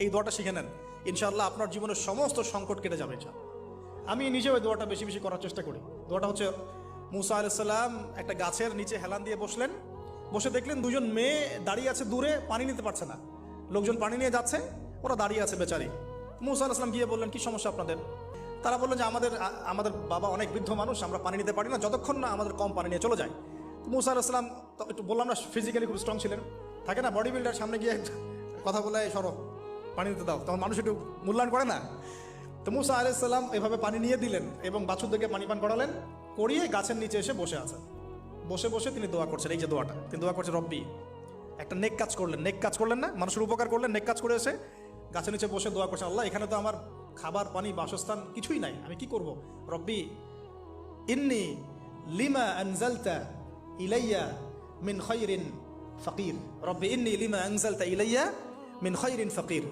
এই দোয়াটা শিখে নেন, ইনশাআল্লাহ আপনার জীবনের সমস্ত সংকট কেটে যাবে। আমি নিজেও এই দোয়াটা বেশি বেশি করার চেষ্টা করি। দোয়াটা হচ্ছে, মুসা আলাইহিস সালাম একটা গাছের নিচে হেলান দিয়ে বসলেন, বসে দেখলেন দুজন মেয়ে দাঁড়িয়ে আছে দূরে, পানি নিতে পারছে না, লোকজন পানি নিয়ে যাচ্ছে, ওরা দাঁড়িয়ে আছে বেচারি। মুসা আলাইহিস সালাম গিয়ে বললেন, কি সমস্যা আপনাদের? তারা বললেন যে আমাদের বাবা অনেক বৃদ্ধ মানুষ, আমরা পানি নিতে পারি না যতক্ষণ না আমাদের কম পানি নিয়ে চলে যায়। তো মুসা আলাইহিস সালাম একটু বললাম না, ফিজিক্যালি খুব স্ট্রং ছিলেন, থাকে না বডি বিল্ডার, সামনে গিয়ে কথা বলে সরো পানি দিতে দাও, তখন মানুষ একটু মূল্যায়ন করে না। তো মুসা আলাইহিস সালাম এভাবে পানি নিয়ে দিলেন এবং বাছুরদেরকে পানি পান করালেন, করিয়ে গাছের নিচে এসে বসে আছেন। বসে বসে তিনি দোয়া করছেন, এই যে দোয়াটা তিনি দোয়া করছেন, রব্বি, একটা নেক কাজ করলেন, নেক কাজ করলেন না, মানুষের উপকার করলেন, নেক কাজ করে এসে গাছের নিচে বসে দোয়া করছেন, আল্লাহ এখানে তো আমার খাবার পানি বাসস্থান কিছুই নাই, আমি কি করব? রব্বি ইন্নি লিমা আনজালতা ইলাইয়া মিন খায়রিন ফাকির, রব্বি ইন্নি লিমা আনজালতা ইলাইয়া মিন খায়রিন ফাকির।